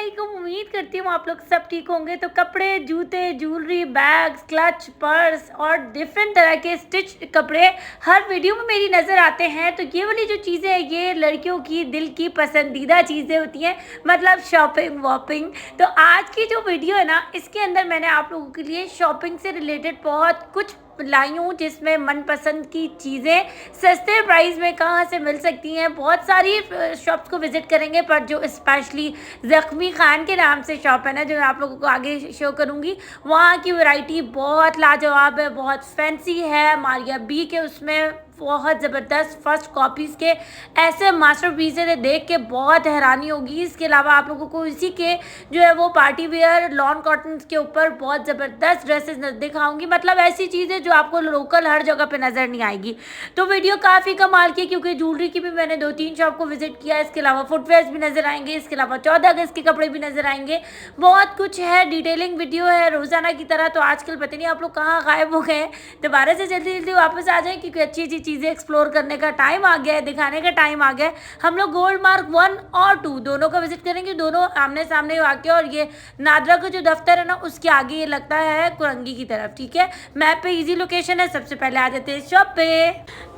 अस्सलामुअलैकुम। उम्मीद करती हूँ आप लोग सब ठीक होंगे। तो कपड़े, जूते, ज्वेलरी, बैग्स, क्लच, पर्स और डिफरेंट तरह के स्टिच कपड़े हर वीडियो में मेरी नज़र आते हैं। तो ये वाली जो चीज़ें हैं ये लड़कियों की दिल की पसंदीदा चीज़ें होती हैं, मतलब शॉपिंग वॉपिंग। तो आज की जो वीडियो है ना, इसके अंदर मैंने आप लोगों के लिए शॉपिंग से रिलेटेड बहुत कुछ लाई हूँ, जिसमें मनपसंद की चीज़ें सस्ते प्राइस में कहाँ से मिल सकती हैं। बहुत सारी शॉप्स को विज़िट करेंगे, पर जो स्पेशली ज़ख्मी खान के नाम से शॉप है ना, जो मैं आप लोगों को आगे शो करूँगी, वहाँ की वैरायटी बहुत लाजवाब है, बहुत फैंसी है। मारिया बी के उसमें बहुत ज़बरदस्त फर्स्ट कॉपीज़ के ऐसे मास्टरपीसेस है, देख के बहुत हैरानी होगी। इसके अलावा आप लोगों को इसी के जो है वो पार्टी वेयर लॉन कॉटन के ऊपर बहुत ज़बरदस्त ड्रेसेस दिखाऊंगी, मतलब ऐसी चीज़ें जो आपको लोकल हर जगह पे नज़र नहीं आएगी। तो वीडियो काफ़ी कमाल की, क्योंकि ज्वेलरी की भी मैंने 2-3 शॉप को विजिट किया। इसके अलावा फुटवेयर्स भी नज़र आएंगे, इसके अलावा 14 अगस्त के कपड़े भी नज़र आएंगे। बहुत कुछ है, डिटेलिंग वीडियो है रोज़ाना की तरह। तो आजकल पता नहीं आप लोग कहाँ गायब हो गए, दोबारा से जल्दी जल्दी वापस आ जाए, क्योंकि अच्छी अच्छी चीज़ें एक्सप्लोर करने का टाइम आ गया है, दिखाने का टाइम आ गया है। हम लोग गोल्ड मार्क 1 और 2 दोनों का विजिट करेंगे, दोनों आमने सामने आके। और ये नादरा का जो दफ्तर है ना, उसके आगे ये लगता है कुरंगी की तरफ, ठीक है। मैप पे इजी लोकेशन है। सबसे पहले आ जाते हैं शॉप पे।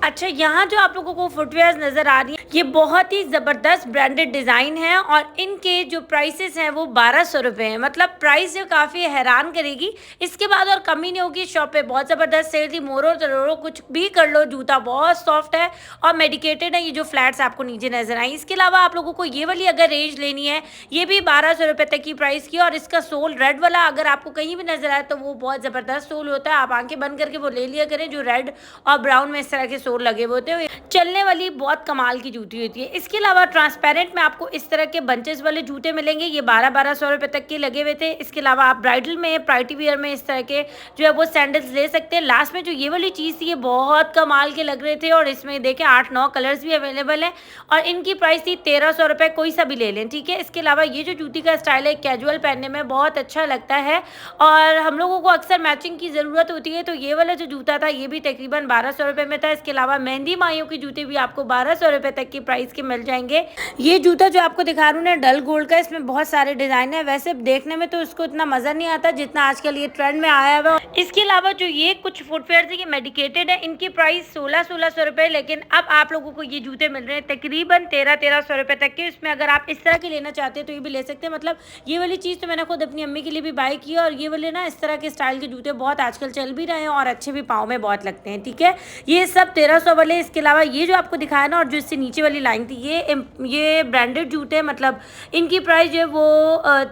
अच्छा, यहाँ जो आप लोगों को फुटवेयर नज़र आ रही है, ये बहुत ही ज़बरदस्त ब्रांडेड डिज़ाइन है और इनके जो प्राइसेस हैं वो 1200 रुपये हैं। मतलब प्राइस जो काफ़ी हैरान करेगी, इसके बाद और कमी नहीं होगी। शॉप पे बहुत ज़बरदस्त सेल थी, मोरो तरोड़ो कुछ भी कर लो, जूता बहुत सॉफ्ट है और मेडिकेटेड है। ये जो फ्लैट्स आपको नीचे नज़र आई, इसके अलावा आप लोगों को ये वाली अगर रेंज लेनी है, ये भी 1200 रुपये तक की प्राइस की। और इसका सोल रेड वाला अगर आपको कहीं भी नज़र आए तो वो बहुत ज़बरदस्त सोल होता है, आप आंखें बंद करके वो ले लिया करें। जो रेड और ब्राउन में इस तरह के सोल लगे हुए होते हैं, चलने वाली बहुत कमाल की जूती होती है। इसके अलावा ट्रांसपेरेंट में आपको इस तरह के बंचेस वाले जूते मिलेंगे, ये 1200 रुपये तक के लगे हुए थे। इसके अलावा आप ब्राइडल में, पार्टी वियर में इस तरह के जो है वो सैंडल्स ले सकते हैं। लास्ट में जो ये वाली चीज़ थी, ये बहुत कमाल के लग रहे थे और इसमें देखें 8-9 कलर्स भी अवेलेबल हैं और इनकी प्राइस थी 1300 रुपये। कोई सा भी ले लें, ठीक है। इसके अलावा ये जो जूती का स्टाइल है, कैजुअल पहनने में बहुत अच्छा लगता है और हम लोगों को अक्सर मैचिंग की ज़रूरत होती है। तो ये वाला जो जूता था, ये भी तकरीबन 1200 रुपये में था। इसके अलावा मेहंदी माइयों के जूते भी आपको 1200 रुपये तक की प्राइस के मिल जाएंगे। ये जूता जो आपको दिखा रहा हूँ ना, डल गोल्ड का, इसमें बहुत सारे डिज़ाइन है। वैसे देखने में तो इसको इतना मज़ा नहीं आता जितना आजकल ये ट्रेंड में आया हुआ। इसके अलावा जो ये कुछ फुटवेयर थे, ये मेडिकेटेड है, इनकी प्राइस 1600 रुपये, लेकिन अब आप लोगों को ये जूते मिल रहे हैं तकरीबन 1300 रुपये तक के। इसमें अगर आप इस तरह के लेना चाहते हैं तो ये भी ले सकते हैं। मतलब ये वाली चीज़ तो मैंने खुद अपनी अम्मी के लिए भी बाय की और ये वाले ना इस तरह के स्टाइल के जूते बहुत आजकल चल भी रहे हैं और अच्छे भी पाँव में बहुत लगते हैं, ठीक है। ये सब 1300 वाले। इसके अलावा ये जो आपको दिखाया ना, और जो इससे नीचे वाली लाइन थी, ये ब्रांडेड जूते, मतलब इनकी प्राइस जो है वो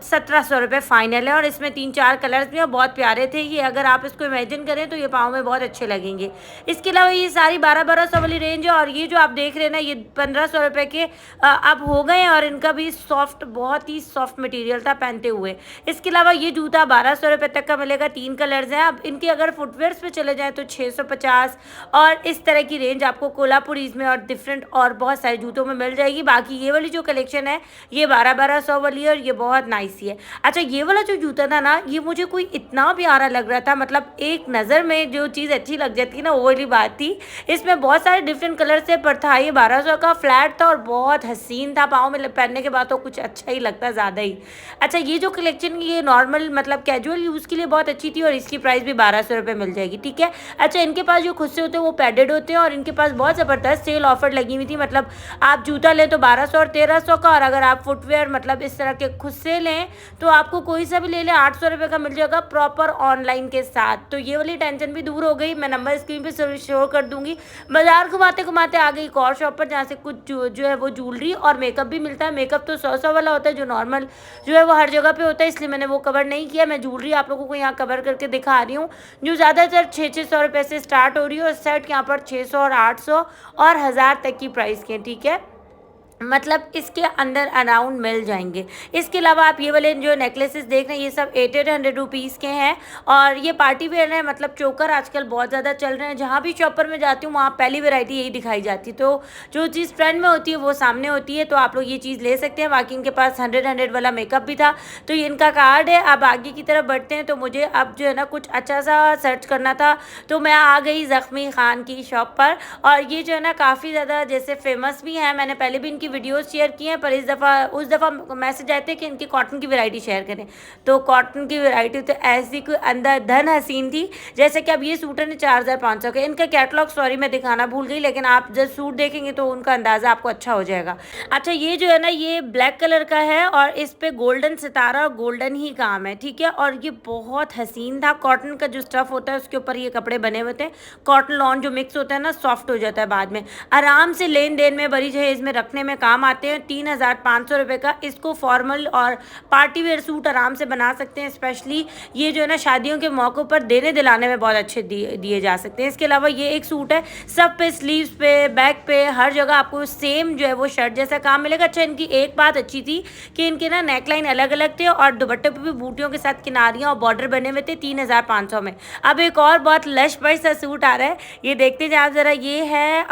1700 रुपये फाइनल है और इसमें 3-4 कलर्स भी हैं, बहुत प्यारे थे ये। अगर आप इसको इमेजिन करें तो ये पाँव में बहुत अच्छे लगेंगे। इसके अलावा ये सारी 1200 वाली रेंज है और ये जो आप देख रहे हैं ना, ये 1500 रुपये के अब हो गए हैं और इनका भी सॉफ्ट, बहुत ही सॉफ्ट मटेरियल था पहनते हुए। इसके अलावा ये जूता 1200 रुपये तक का मिलेगा, 3 कलर्स हैं। अब इनके अगर फुटवेयर्स पे चले जाएँ तो 650 और इस तरह की रेंज आपको कोल्हापुरीज में और डिफरेंट और बहुत सारे जूतों में मिल जाएगी। बाकी ये वाली जो कलेक्शन है, ये 1200 वाली है और ये बहुत नाइस ही है। अच्छा, ये वाला जो जूता था ना, ये मुझे कोई इतना प्यारा लग रहा था, मतलब एक नज़र में जो चीज़ अच्छी लग जाती है ना, वो वाली बात थी। इसमें बहुत सारे डिफरेंट कलर से, पर था ये 1200 का, फ्लैट था और बहुत हसीन था। पाँव में पहनने के बाद तो कुछ अच्छा ही लगता, ज़्यादा ही अच्छा। ये जो कलेक्शन ये नॉर्मल मतलब कैजुअल यूज़ के लिए बहुत अच्छी थी और इसकी प्राइस भी 1200 रुपये मिल जाएगी, ठीक है। अच्छा, इनके पास जो खुद से होते हैं वो पैडेड होते हैं और इनके पास बहुत ज़बरदस्त सेल ऑफर लगी हुई थी। मतलब आप जूता लें तो 1200 और 1300 का, और अगर आप फुटवेयर मतलब इस तरह के खुद से लें तो आपको कोई सा भी ले लें 800 रुपये का मिल जाएगा प्रॉपर ऑनलाइन के साथ। तो ये वाली टेंशन भी दूर हो गई। मैं नंबर स्क्रीन पे शो कर दूंगी। बाजार घुमाते घुमाते आ गई एक और शॉप पर, जहाँ से कुछ जो है वो ज्वेलरी और मेकअप भी मिलता है। मेकअप तो 100 वाला होता है, जो नॉर्मल जो है वो हर जगह पे होता है, इसलिए मैंने वो कवर नहीं किया। मैं ज्वेलरी आप लोगों को यहाँ कवर करके दिखा रही हूँ, जो ज़्यादातर 600 रुपये से स्टार्ट हो रही है और सेट यहाँ पर 600 और 800 और 1000 तक की प्राइस के, ठीक है। मतलब इसके अंदर अराउंड मिल जाएंगे। इसके अलावा आप ये वाले जो नेकलेसेस देख रहे हैं, ये सब 800 रुपीज़ के हैं और ये पार्टी वेयर है। मतलब चोकर आजकल बहुत ज़्यादा चल रहे हैं, जहाँ भी शॉपर में जाती हूँ वहाँ पहली वैरायटी यही दिखाई जाती है। तो जो चीज़ ट्रेंड में होती है वो सामने होती है, तो आप लोग ये चीज़ ले सकते हैं। बाकी इनके पास 100 वाला मेकअप भी था, तो ये इनका कार्ड है। अब आगे की तरफ बढ़ते हैं, तो मुझे अब जो है ना कुछ अच्छा सा सर्च करना था, तो मैं आ गई ज़ख्मी खान की शॉप पर। और ये जो है ना काफ़ी ज़्यादा जैसे फेमस भी है, मैंने पहले भी इनकी इनकी वीडियोस शेयर की हैं, पर उस दफ़ा मैसेज आए थे कि इनकी कॉटन की वैरायटी शेयर करें। तो कॉटन की वैरायटी तो ऐसी कोई अंदर धन हसीन थी। जैसे कि अब ये सूट है 4500 के, इनका कैटलॉग सॉरी मैं दिखाना भूल गई, लेकिन आप जब सूट देखेंगे तो उनका अंदाज़ा आपको अच्छा हो जाएगा। अच्छा, ये जो है ना ये ब्लैक कलर का है और इस पे गोल्डन सितारा और गोल्डन ही काम है, ठीक है। और ये बहुत हसीन था। कॉटन का जो स्टफ़ होता है उसके ऊपर ये कपड़े बने हुए थे। कॉटन लॉन जो मिक्स होता है ना, सॉफ्ट हो जाता है बाद में। आराम से लेन देन में, बड़ी जहेज में रखने में काम आते हैं। 3500 रुपये का इसको फॉर्मल और पार्टी वेयर सूट आराम से बना सकते हैं। स्पेशली ये जो है ना शादियों के मौक़ों पर देने दिलाने में बहुत अच्छे दिए जा सकते हैं। इसके अलावा ये एक सूट है, सब पे स्लीव्स पे, बैक पे, हर जगह आपको सेम जो है वो शर्ट जैसा काम मिलेगा। अच्छा, इनकी एक बात अच्छी थी कि इनके ना नेकलाइन अलग अलग थे और दुपट्टे पे भी बूटियों के साथ किनारियाँ और बॉर्डर बने हुए थे 3500 में। अब एक और बहुत लश पर सा सूट आ रहा है, ये देखते जाए आप ज़रा। ये है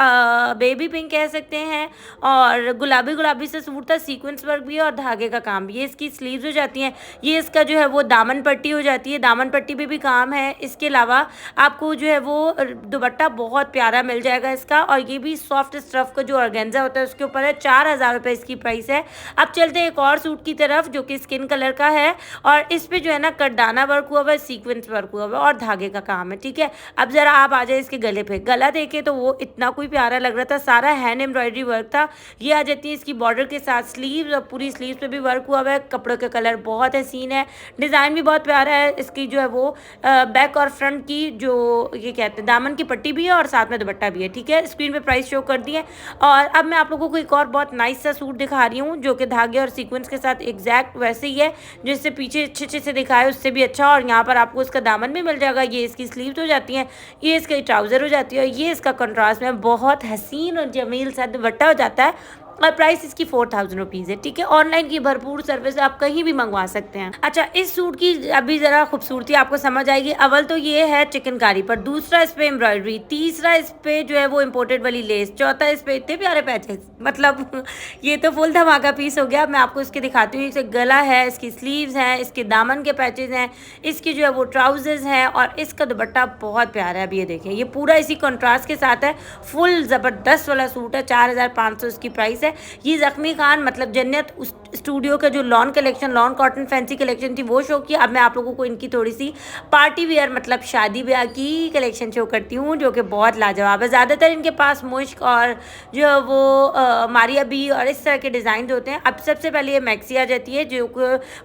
बेबी पिंक कह सकते हैं और गुलाबी गुलाबी सा सूट था, सीक्वेंस वर्क भी है और धागे का काम भी है। इसकी स्लीव्स हो जाती हैं, ये इसका जो है वो दामन पट्टी हो जाती है, दामन पट्टी पे भी काम है। इसके अलावा आपको जो है वो दुपट्टा बहुत प्यारा मिल जाएगा इसका, और ये भी सॉफ्ट स्टफ का जो ऑर्गेन्जा होता है उसके ऊपर है। 4000 रुपये इसकी प्राइस है। अब चलते हैं एक और सूट की तरफ जो कि स्किन कलर का है और इस पे जो है ना कटदाना वर्क हुआ हुआ है, सीक्वेंस वर्क हुआ हुआ है और धागे का काम है, ठीक है। अब ज़रा आप आ जाए इसके गले पे, गला देखे तो वो इतना कोई प्यारा लग रहा था, सारा हैंड एम्ब्रॉयडरी वर्क था। ये आ जाती है इसकी बॉर्डर के साथ स्लीव्स और पूरी स्लीव्स पे भी वर्क हुआ हुआ है। कपड़ों का कलर बहुत हसीन है, डिज़ाइन भी बहुत प्यारा है। इसकी जो है वो बैक और फ्रंट की जो ये कहते हैं दामन की पट्टी भी है और साथ में दुपट्टा भी है, ठीक है। स्क्रीन पे प्राइस शो कर दी है। और अब मैं आप लोगों को एक और बहुत नाइस सा सूट दिखा रही हूँ जो कि धागे और सीक्वेंस के साथ एग्जैक्ट वैसे ही है, जिससे पीछे अच्छे से दिखाए उससे भी अच्छा। और यहाँ पर आपको इसका दामन भी मिल जाएगा। ये इसकी स्लीव्स हो जाती हैं, ये इसकी ट्राउज़र हो जाती है और ये इसका कंट्रास्ट में बहुत हसीन और जमील सा दुपट्टा हो जाता है। और प्राइस इसकी 4000 रुपीज़ है, ठीक है। ऑनलाइन की भरपूर सर्विस आप कहीं भी मंगवा सकते हैं। अच्छा, इस सूट की अभी ज़रा खूबसूरती आपको समझ आएगी। अव्वल तो ये है चिकनकारी पर, दूसरा इस पे एम्ब्रॉयडरी, तीसरा इस पे जो है वो इम्पोर्टेड वाली लेस, चौथा इस पे इतने प्यारे पैचेस, मतलब ये तो फुल धमाका पीस हो गया। मैं आपको इसके दिखाती हूँ। इसे गला है, इसकी स्लीव्स हैं, इसके दामन के पैचेज हैं, इसकी जो है वो ट्राउजर्स हैं और इसका दुपट्टा बहुत प्यारा है। अभी ये देखें, ये पूरा इसी कंट्रास्ट के साथ है। फुल ज़बरदस्त वाला सूट है। 4500 इसकी प्राइस है। ये ज़ख्मी खान मतलब जन्नत स्टूडियो का जो lawn collection, lawn cotton fancy collection थी वो शो की। अब मैं आप लोगों को इनकी थोड़ी सी पार्टी वेयर मतलब शादी ब्याह की कलेक्शन शो करती हूँ जो कि बहुत लाजवाब है। ज़्यादातर इनके पास मुश्क और जो है वो मारिया बी और इस तरह के डिज़ाइन होते हैं। अब सबसे पहले ये मैक्सी आ जाती है जो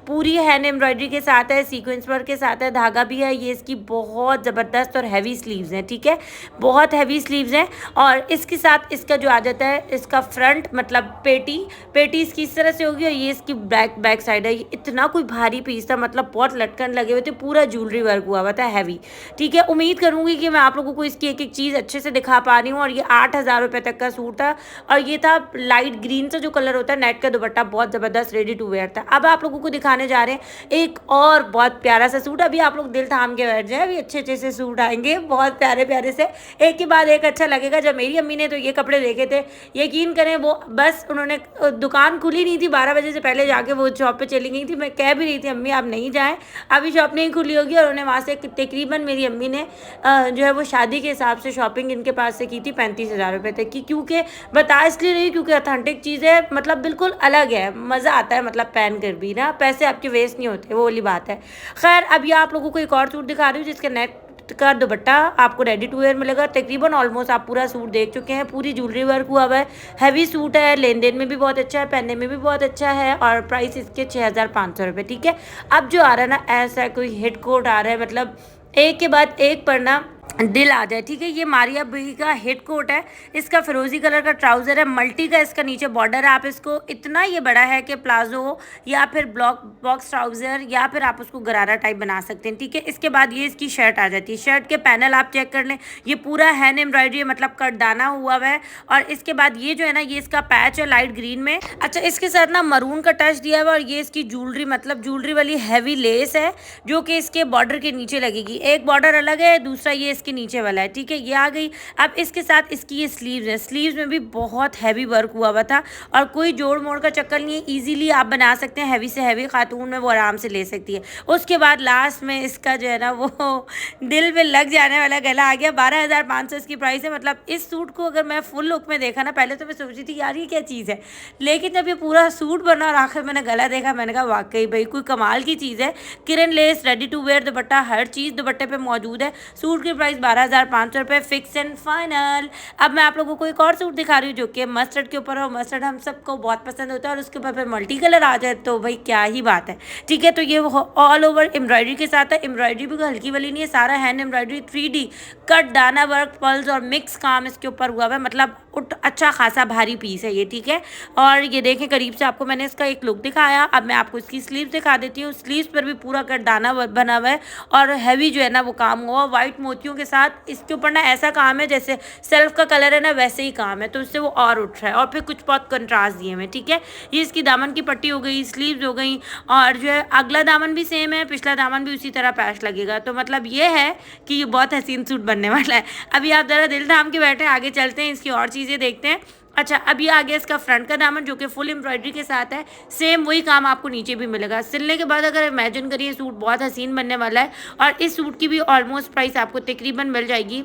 पूरी हैंड एम्ब्रॉयडरी के साथ है, सीक्वेंस वर्क के साथ है, धागा भी है। ये इसकी बहुत ज़बरदस्त और हैवी स्लीव्स हैं, ठीक है, बहुत हैवी स्लीव्स हैं। और इसके साथ इसका जो आ जाता है इसका फ्रंट मतलब पेटी इसकी इस तरह से होगी और ये इसकी बैक साइड है। ये इतना कोई भारी पीस था, मतलब बहुत लटकन लगे हुए थे, पूरा ज्वेलरी वर्क हुआ हुआ था, हैवी, ठीक है। उम्मीद करूंगी कि मैं आप लोगों को इसकी एक एक चीज़ अच्छे से दिखा पा रही हूँ। और ये 8000 रुपये तक का सूट था और ये था लाइट ग्रीन सा जो कलर होता है, नेट का दुपट्टा बहुत ज़बरदस्त रेडी टू वेयर था। अब आप लोगों को दिखाने जा रहे हैं एक और बहुत प्यारा सा सूट। अभी आप लोग दिल थाम के बैठ जाए, अभी अच्छे से सूट आएंगे बहुत प्यारे से, एक के बाद एक अच्छा लगेगा। जब मेरी अम्मी ने तो ये कपड़े देखे थे, यकीन करें वो बस उन्होंने दुकान खुली नहीं थी, 12 बजे से पहले जाके वो शॉप पे चली गई थी। मैं कह भी रही थी अम्मी आप नहीं जाएं, अभी शॉप नहीं खुली होगी। और उन्हें वहाँ से तकरीबन मेरी अम्मी ने जो है वो शादी के हिसाब से शॉपिंग इनके पास से की थी 35,000 रुपये तक की। क्योंकि बता इसलिए रही क्योंकि ऑथेंटिक चीज़ है, मतलब बिल्कुल अलग है, मज़ा आता है, मतलब पहन कर भी ना पैसे आपके वेस्ट नहीं होते, वो वाली बात है। खैर अब ये आप लोगों को एक और सूट दिखा रही हूँ जिसके नेट का दुपट्टा आपको रेडी टू वेयर मिलेगा। तकरीबन ऑलमोस्ट आप पूरा सूट देख चुके हैं, पूरी ज्वेलरी वर्क हुआ हुआ है, हैवी सूट है, लेन देन में भी बहुत अच्छा है, पहनने में भी बहुत अच्छा है और प्राइस इसके 6500 रुपये, ठीक है। अब जो आ रहा है ना ऐसा कोई हिट कोट आ रहा है, मतलब एक के बाद एक पढ़ना दिल आ जाए, ठीक है। ये मारिया बी का हिट कोट है, इसका फिरोजी कलर का ट्राउज़र है, मल्टी का इसका नीचे बॉर्डर है। आप इसको इतना ये बड़ा है कि प्लाजो या फिर बॉक्स ट्राउज़र या फिर आप उसको गरारा टाइप बना सकते हैं, ठीक है। इसके बाद ये इसकी शर्ट आ जाती है। शर्ट के पैनल आप चेक कर लें, ये पूरा हैंड एम्ब्रॉयडरी मतलब कटदाना हुआ हुआ है। और इसके बाद ये जो है ना ये इसका पैच है लाइट ग्रीन में। अच्छा, इसके साथ ना मरून का टच दिया हुआ है और ये इसकी ज्वेलरी मतलब ज्वेलरी वाली हैवी लेस है जो कि इसके बॉर्डर के नीचे लगेगी। एक बॉर्डर अलग है, दूसरा ये इसके नीचे वाला है, ठीक है, ये आ गई। अब इसके साथ इसकी ये स्लीव्स है, स्लीव्स में भी बहुत हैवी वर्क हुआ था और कोई जोड़ मोड़ का चक्कर नहीं है, ईजिली आप बना सकते हैं। हैवी से हैवी खातून में वो आराम से ले सकती है। उसके बाद लास्ट में इसका जो है ना वो दिल में लग जाने वाला गला आ गया। 12,500 इसकी प्राइस है। मतलब इस सूट को अगर मैं फुल लुक में देखा ना, पहले तो मैं सोच रही थी यार ये क्या चीज़ है, लेकिन जब ये पूरा सूट बना और आखिर मैंने गला देखा, मैंने कहा वाकई भाई कोई कमाल की चीज़ है। Kiran lace, ready to wear dupatta, हर चीज़ दुपट्टे पे मौजूद है। सूट की प्राइस 12,500 रुपये, फिक्स एंड फाइनल। अब मैं आप लोगों को एक और सूट दिखा रही हूँ जो कि मस्टर्ड के ऊपर हो। मस्टर्ड हम सबको बहुत पसंद होता है और उसके ऊपर फिर मल्टी कलर आ जाए तो भाई क्या ही बात है, ठीक है। तो ये ऑल ओवर एम्ब्रॉयडरी के साथ है। एम्ब्रॉयडरी भी हल्की वाली नहीं है, सारा हैंड एम्ब्रॉयडरी, 3D कट, दाना वर्क, पल्स और मिक्स काम इसके ऊपर हुआ है। मतलब अच्छा खासा भारी पीस है ये, ठीक है। और ये देखें करीब से आपको मैंने इसका एक लुक दिखाया। अब मैं आपको इसकी स्लीव दिखा देती हूँ। स्लीव्स पर भी पूरा कट दाना बना हुआ है और हैवी जो है ना वो काम हुआ वाइट मोतियों के साथ। इसके ऊपर ना ऐसा काम है जैसे सेल्फ का कलर है ना वैसे ही काम है, तो इससे वो और उठ रहा है। और फिर कुछ बहुत कंट्रास्ट दिए हुए, ठीक है। ये इसकी दामन की पट्टी हो गई, स्लीव्स हो गई और जो है अगला दामन भी सेम है, पिछला दामन भी उसी तरह पैच लगेगा। तो मतलब ये है कि ये बहुत हसीन सूट बनने वाला है। अभी आप ज़रा दिल थाम के बैठे, आगे चलते हैं, इसकी और चीज़ें देखते हैं। अच्छा, अब ये आ गया इसका फ्रंट का दामन जो कि फुल एम्ब्रॉयडरी के साथ है। सेम वही काम आपको नीचे भी मिलेगा। सिलने के बाद अगर इमेजिन करिए सूट बहुत हसीन बनने वाला है। और इस सूट की भी ऑलमोस्ट प्राइस आपको तकरीबन मिल जाएगी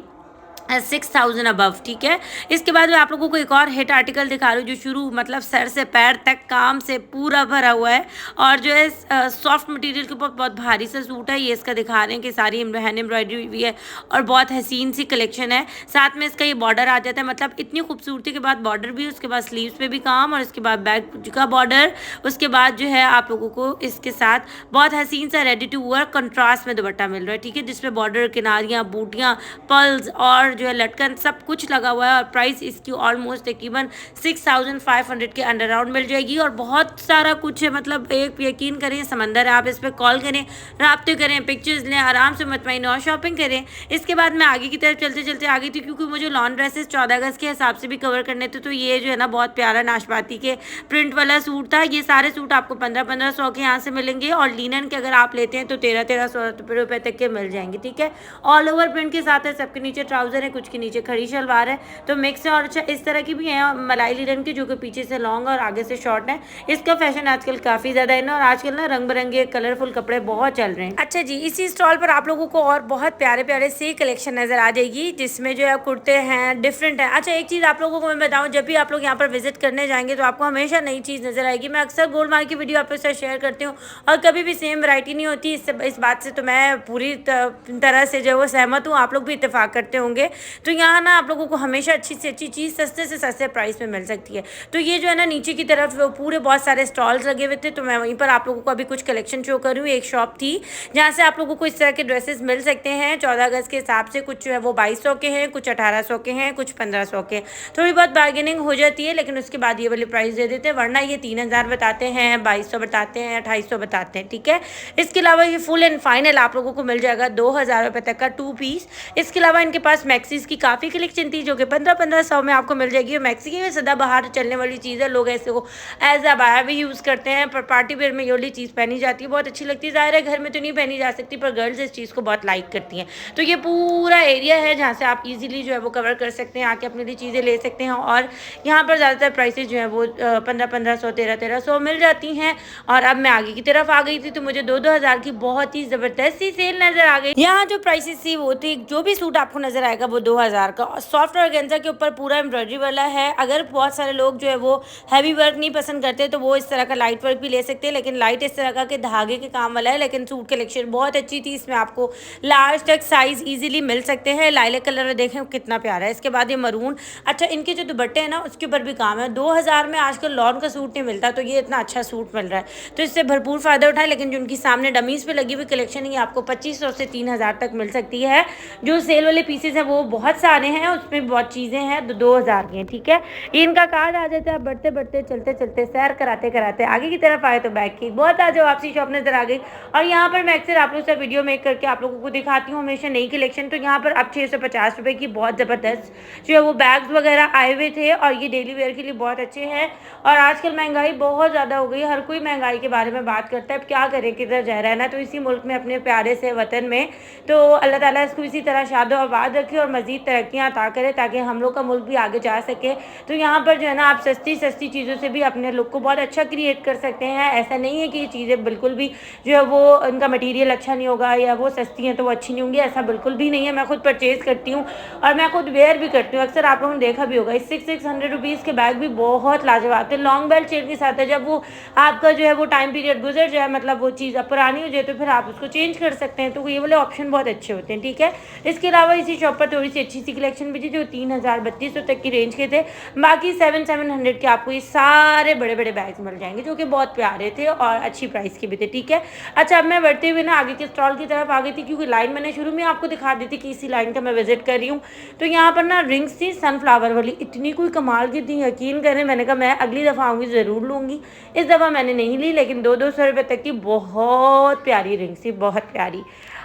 6,000 अबव, ठीक है। इसके बाद मैं आप लोगों को एक और हिट आर्टिकल दिखा रही हूँ जो शुरू मतलब सर से पैर तक काम से पूरा भरा हुआ है और जो है सॉफ्ट मटेरियल के ऊपर बहुत भारी सा सूट है। ये इसका दिखा रहे हैं कि सारी हैंड एम्ब्रॉयडरी भी है और बहुत हसीन सी कलेक्शन है। साथ में इसका ये बॉर्डर आ जाता है, मतलब इतनी खूबसूरती के बाद बॉर्डर भी, उसके बाद स्लीव्स पे भी काम और उसके बाद बैक का बॉर्डर, उसके बाद जो है आप लोगों को इसके साथ बहुत हसीन सा रेडी टू वेयर कंट्रास्ट में दुपट्टा मिल रहा है, ठीक है, जिसमें बॉर्डर, किनारियाँ, बूटियाँ, पल्स और जो है लटकन सब कुछ लगा हुआ है। और प्राइस इसकी ऑलमोस्ट तकरीबन 6,500 के अंडर राउंड मिल जाएगी। और बहुत सारा कुछ है, मतलब एक यकीन करें समंदर है। आप इस पर कॉल करें, राब्ते करें, पिक्चर्स लें, आराम से मुतमईन और शॉपिंग करें। इसके बाद मैं आगे की तरफ चलते चलते आ गई थी क्योंकि मुझे लॉन ड्रेसेस 14 अगस्त के हिसाब से भी कवर करने थे। तो ये जो है ना बहुत प्यारा नाशपाती के प्रिंट वाला सूट था। ये सारे सूट आपको 1500 के यहाँ से मिलेंगे और लीनन के अगर आप लेते हैं तो 1300 रुपये तक के मिल जाएंगे, ठीक है। ऑल ओवर प्रिंट के साथ है, सबके नीचे ट्राउजर है, कुछ के नीचे खड़ी शलवार है, तो मिक्स है। और अच्छा इस तरह की भी है मलाई लिनन की जो कि पीछे से लॉन्ग और आगे से शॉर्ट है। इसका फैशन आजकल काफ़ी ज़्यादा है ना, और आजकल ना रंग बिरंगे कलरफुल कपड़े बहुत चल रहे हैं। अच्छा जी, इसी स्टॉल पर आप लोगों को और बहुत प्यारे प्यारे से कलेक्शन नज़र आ जाएगी जिसमें जो है कुर्ते हैं, डिफरेंट है। अच्छा एक चीज़ आप लोगों को मैं बताऊँ, जब भी आप लोग यहाँ पर विजिट करने जाएंगे तो आपको हमेशा नई चीज़ नज़र आएगी। मैं अक्सर गोल्ड मार्क की वीडियो आपके साथ शेयर करती हूँ और कभी भी सेम वैरायटी नहीं होती। इस बात से तो मैं पूरी तरह से जो वो सहमत हूँ, आप लोग भी इत्तेफाक करते होंगे। तो यहाँ ना आप लोगों को हमेशा अच्छी से अच्छी चीज़ सस्ते से सस्ते प्राइस में मिल सकती है। तो ये जो है ना नीचे की तरफ पूरे बहुत सारे स्टॉल्स लगे हुए थे, तो मैं वहीं पर आप लोगों को अभी कुछ कलेक्शन शो कर रही हूँ। एक शॉप थी जहाँ से आप लोगों को इस तरह के ड्रेसेस मिल सकते हैं 14 अगस्त के हिसाब से। कुछ जो है वो 2200 के हैं, कुछ 1800 के हैं, कुछ 1500 के। थोड़ी बहुत बार्गेनिंग हो जाती है लेकिन उसके बाद ये वाली प्राइस दे देते हैं, वरना ये 3000 बताते हैं, 2200 बताते हैं, 2800 बताते हैं, ठीक है। इसके अलावा ये फुल एंड फाइनल आप लोगों को मिल जाएगा 2000 रुपये तक का 2 पीस। इसके अलावा इनके पास मैक्सीज की काफ़ी कलेक्शन थी जो कि 1500 में आपको मिल जाएगी। मैक्सी की सदाबहार चलने वाली चीज़ है, लोग ऐसे को एज अ बाया भी यूज़ करते हैं, पर पार्टी वेयर में ये वाली चीज़ पहनी जाती है, बहुत अच्छी लगती है। ज़ाहिर है घर में तो नहीं पहनी जा सकती पर गर्ल्स इस चीज़ को बहुत लाइक करती हैं। तो ये पूरा एरिया है जहाँ से आप इजीली जो है वो कवर कर सकते हैं, आके अपने लिए चीज़ें ले सकते हैं। और यहाँ पर ज़्यादातर प्राइसेस जो है वो 1500, 1300 मिल जाती हैं। और अब मैं आगे की तरफ आ गई थी तो मुझे 2-2000 की बहुत ही ज़बरदस्त सी सेल नज़र आ गई। यहाँ जो प्राइसेस थी वो थी, जो भी सूट आपको नज़र आएगा वो 2000 का। सॉफ्ट ऑर्गेन्जा के ऊपर पूरा एम्ब्रॉयडरी वाला है। अगर बहुत सारे लोग जो है वो हैवी वर्क नहीं पसंद करते तो वो इस तरह का लाइट वर्क भी ले सकते हैं, लेकिन लाइट इस तरह का के धागे के काम वाला है। लेकिन सूट कलेक्शन बहुत अच्छी थी, इसमें आपको लार्ज तक साइज इजीली मिल सकते हैं। लाइलेक कलर में देखें कितना प्यारा है। इसके बाद ये मरून, अच्छा इनके जो दुपट्टे हैं ना उसके ऊपर भी काम है। 2000 में आजकल लॉन का सूट नहीं मिलता, तो ये इतना अच्छा सूट मिल रहा है, तो इससे भरपूर फ़ायदा उठाए। लेकिन जो उनकी सामने डमीज़ पे लगी हुई कलेक्शन है आपको 2500 से 3000 तक मिल सकती है। जो सेल वाले पीसेज हैं वो बहुत सारे हैं, उसमें बहुत चीज़ें हैं, 2000 की हैं, ठीक है। ये इनका कार्ड आ जाता है। बढ़ते बढ़ते चलते चलते सैर कराते कराते आगे की तरफ आए तो बैग की बहुत आज वापसी शॉप नजर आ गई। और यहाँ पर मैं अक्सर आप लोग से वीडियो मेक करके आप लोगों को दिखाती हूँ हमेशा नई कलेक्शन। तो यहाँ पर अब 650 रुपये की बहुत ज़बरदस्त जो है वो बैग्स वगैरह आए हुए थे, और ये डेली वेयर के लिए बहुत अच्छे हैं। और आजकल महंगाई बहुत ज़्यादा हो गई, हर कोई महंगाई के बारे में बात करता है। अब क्या करें, किधर जा रहा है ना, तो इसी मुल्क में अपने प्यारे से वतन में, तो अल्लाह ताला इसको इसी तरह शादो आबाद रखे और मज़ीद तरक्कियाँ अता करे ताकि हम लोग का मुल्क भी आगे जा सके। तो यहाँ पर जो है ना आप सस्ती सस्ती चीज़ों से भी अपने लुक को बहुत अच्छा क्रिएट कर सकते हैं। ऐसा नहीं है कि ये चीज़ें बिल्कुल भी जो है वो इनका मटीरियल अच्छा नहीं होगा या वो सस्ती हैं तो वो अच्छी नहीं होंगी, ऐसा बिल्कुल भी नहीं है। मैं खुद परचेज़ करती हूँ और मैं खुद वेयर भी करती हूँ। अक्सर आप लोगों ने देखा भी होगा, इस 600 रुपीज़ के बैग भी बहुत लाजवाब थे, लॉन्ग बेल्ट चेन के साथ है। जब वो आपका जो है वो टाइम पीरियड गुजर जाए, मतलब वो चीज़ अब पुरानी हो जाए, तो फिर आप उसको चेंज कर सकते हैं। तो ये वाले ऑप्शन बहुत अच्छे होते हैं, ठीक है। इसके अलावा इसी शॉप पर थोड़ी सी अच्छी सी कलेक्शन भी थी जो 3000-3200 तक की रेंज के थे। बाकी 700 के आपको ये सारे बड़े बड़े बैग्स मिल जाएंगे जो कि बहुत प्यारे थे और अच्छी प्राइस के भी थे, ठीक है। अच्छा, अब मैं बढ़ते हुए ना आगे के स्टॉल की तरफ आ गई थी, क्योंकि लाइन मैंने शुरू में आपको दिखा दी थी कि इसी लाइन का मैं विजिट कर रही हूँ। तो यहाँ पर ना रिंग्स थी सनफ्लावर वाली, इतनी कोई कमाल की थी, यकीन करें। मैंने कहा मैं अगली दफ़ा आऊँगी ज़रूर लूँगी। इस दफ़ा मैंने नहीं ली, लेकिन 200 रुपये तक की बहुत प्यारी रिंग्स थी, बहुत प्यारी।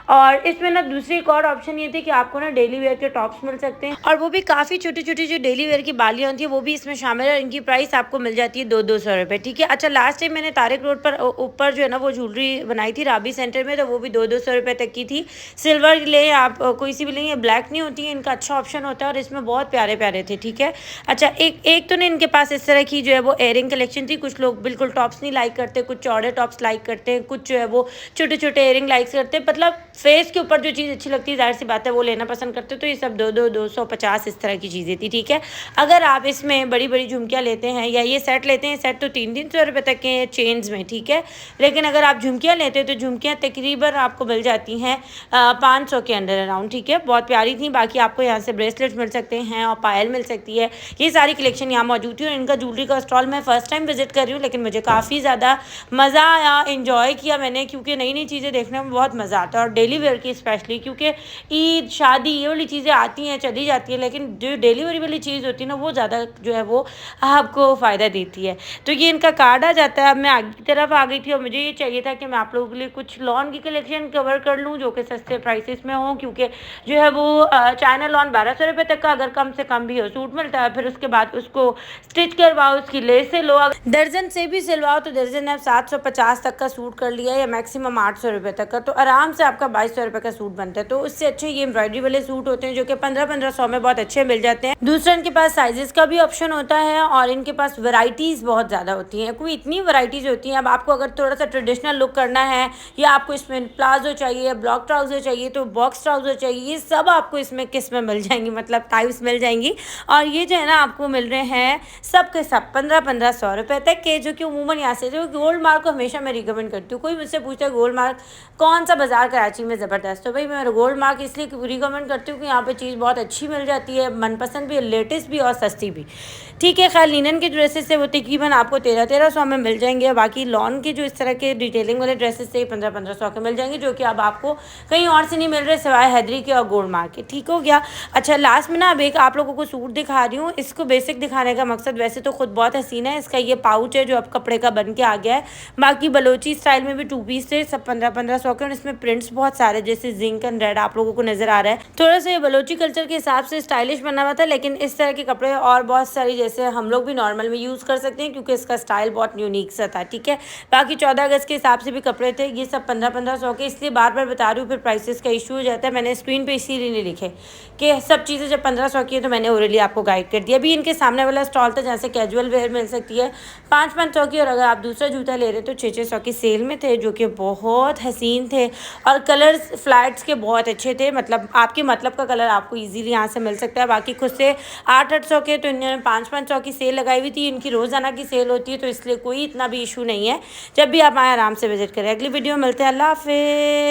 और इसमें ना दूसरी एक और ऑप्शन ये थी कि आपको ना डेली वेयर के टॉप्स मिल सकते हैं, और वो भी काफ़ी छोटी छोटी जो डेली वेयर की बालियाँ होती है वो भी इसमें शामिल है। इनकी प्राइस आपको मिल जाती है 200 रुपये, ठीक है। अच्छा, लास्ट टाइम मैंने तारिक रोड पर ऊपर जो है ना वो ज्वेलरी बनाई थी राबी सेंटर में, तो वो भी 200 रुपये तक की थी। सिल्वर ले आप कोई सी भी लेंगे, ब्लैक नहीं होती है, इनका अच्छा ऑप्शन होता है और इसमें बहुत प्यारे प्यारे थे, ठीक है। अच्छा, एक तो ना इनके पास इस तरह की जो है वो एयरिंग कलेक्शन थी। कुछ लोग बिल्कुल टॉप्स नहीं लाइक करते, कुछ चौड़े टॉप्स लाइक करते हैं, कुछ जो है वो छोटे छोटे एयरिंग लाइक करते हैं। मतलब फेस के ऊपर जो चीज़ अच्छी लगती है, जाहिर सी बात है वो लेना पसंद करते हो। तो ये सब 250 इस तरह की चीज़ें थी, ठीक है। अगर आप इसमें बड़ी बड़ी झुमकियाँ लेते हैं या ये सेट लेते हैं, सेट तो 300 रुपये तक के हैं चेन्स में, ठीक है। लेकिन अगर आप झुमकियाँ लेते हैं तो झुमकियाँ तकरीबन आपको मिल जाती हैं 500 के अंडर अराउंड, ठीक है। बहुत प्यारी थी। बाकी आपको यहाँ से ब्रेसलेट्स मिल सकते हैं और पायल मिल सकती है। ये सारी कलेक्शन यहाँ मौजूद थी और इनका ज्वेलरी का स्टॉल मैं फ़र्स्ट टाइम विजिट कर रही हूँ, लेकिन मुझे काफ़ी ज़्यादा मज़ा आया, इन्जॉय किया मैंने, क्योंकि नई नई चीज़ें देखने में बहुत मज़ा आता है। और डेली वेयर की स्पेशली, क्योंकि ईद शादी ये वाली चीज़ें आती हैं चली जाती हैं, लेकिन जो डिलीवरी वाली चीज़ होती है ना वो ज़्यादा जो है वो आपको फ़ायदा देती है। तो ये इनका कार्ड आ जाता है। अब मैं आगे की तरफ आ गई थी और मुझे ये चाहिए था कि मैं आप लोगों के लिए कुछ लॉन की कलेक्शन कवर कर लूँ जो कि सस्ते प्राइसेस में हो, क्योंकि जो है वो चाइना लॉन 1200 रुपये तक का अगर कम से कम भी हो सूट मिलता है। फिर उसके बाद उसको स्टिच करवाओ, उसकी लेस से लो, दर्जन से भी सिलवाओ तो दर्जन आप 750 तक का सूट कर लिया या मैक्सिमम 800 रुपये तक का, तो आराम से आपका 2200 रुपये का सूट बनता है। तो उससे अच्छे ये एम्ब्रॉयडरी वाले सूट होते हैं जो कि 1500 में बहुत अच्छे मिल जाते हैं। दूसरा, इनके पास साइजेस का भी ऑप्शन होता है और इनके पास वैरायटीज़ बहुत ज़्यादा होती हैं। कोई इतनी वैरायटीज़ होती हैं। अब आपको अगर थोड़ा सा ट्रेडिशनल लुक करना है या आपको इसमें प्लाजो चाहिए या ब्लॉक ट्राउज़र चाहिए तो बॉक्स ट्राउज़र चाहिए, ये सब आपको इसमें किस्में मिल जाएंगी, मतलब टाइप्स मिल जाएंगी। और ये जो है ना आपको मिल रहे हैं सब के सब 1500 रुपये तक के, जो कि उमूमन यहाँ से जो गोल्ड मार्क को हमेशा मैं रिकमेंड करती हूँ। कोई मुझसे पूछता है गोल्ड मार्क कौन सा बाज़ार कराची में ज़बरदस्त, तो भाई मैं गोल्ड मार्क इसलिए रिकमेंड करती हूँ कि यहाँ पे चीज़ बहुत अच्छी मिल जाती है, मनपसंद भी, लेटेस्ट भी और सस्ती भी, ठीक है। खैर, लिनन के ड्रेसेस है वो तकरीबन आपको 1300 में मिल जाएंगे। बाकी लॉन के जो इस तरह के डिटेलिंग वाले ड्रेसेस से 1500 के मिल जाएंगे, जो कि अब आपको कहीं और से नहीं मिल रहे सिवाय हैदरी के और गोल्ड मार्क के, ठीक हो गया। अच्छा, लास्ट में ना अब एक आप लोगों को सूट दिखा रही हूँ। इसको बेसिक दिखाने का मकसद वैसे तो खुद बहुत हसीन है। इसका ये पाउच है जो अब कपड़े का बन के आ गया है। बाकी बलोची स्टाइल में भी 2 पीस थे, सब 1500 के, और इसमें प्रिंट्स बहुत सारे जैसे जिंक एंड रेड आप लोगों को नजर आ रहा है। थोड़ा सा ये बलोची कल्चर के हिसाब से स्टाइलिश बना हुआ था, लेकिन इस तरह के कपड़े और बहुत सारी जैसे हम लोग भी नॉर्मल में यूज़ कर सकते हैं, क्योंकि इसका स्टाइल बहुत यूनिक सा था, ठीक है। बाकी 14 अगस्त के हिसाब से भी कपड़े थे, ये सब 1500 के, इसलिए बार बार बता रही हूँ, फिर प्राइसेस का इशू हो जाता है। मैंने स्क्रीन पे इसीलिए नहीं लिखे कि सब चीज़ें जब 1500 की है, तो मैंने ओरली आपको गाइड कर दिया। अभी इनके सामने वाला स्टॉल था जहाँ से कैजुअल वेयर मिल सकती है 500 की, और अगर आप दूसरा जूता ले रहे तो 600 की सेल में थे, जो कि बहुत हसीन थे और कलर्स फ्लैट्स के बहुत अच्छे थे। मतलब आपके मतलब का कलर आपको इजीली यहाँ से मिल सकता है। बाकी खुद से 800 के, तो इन्होंने 500 की सेल लगाई हुई थी। इनकी रोज़ाना की सेल होती है, तो इसलिए कोई इतना भी इशू नहीं है। जब भी आप आए आराम से विजिट करें। अगली वीडियो में मिलते हैं। अल्लाह हाफिज़।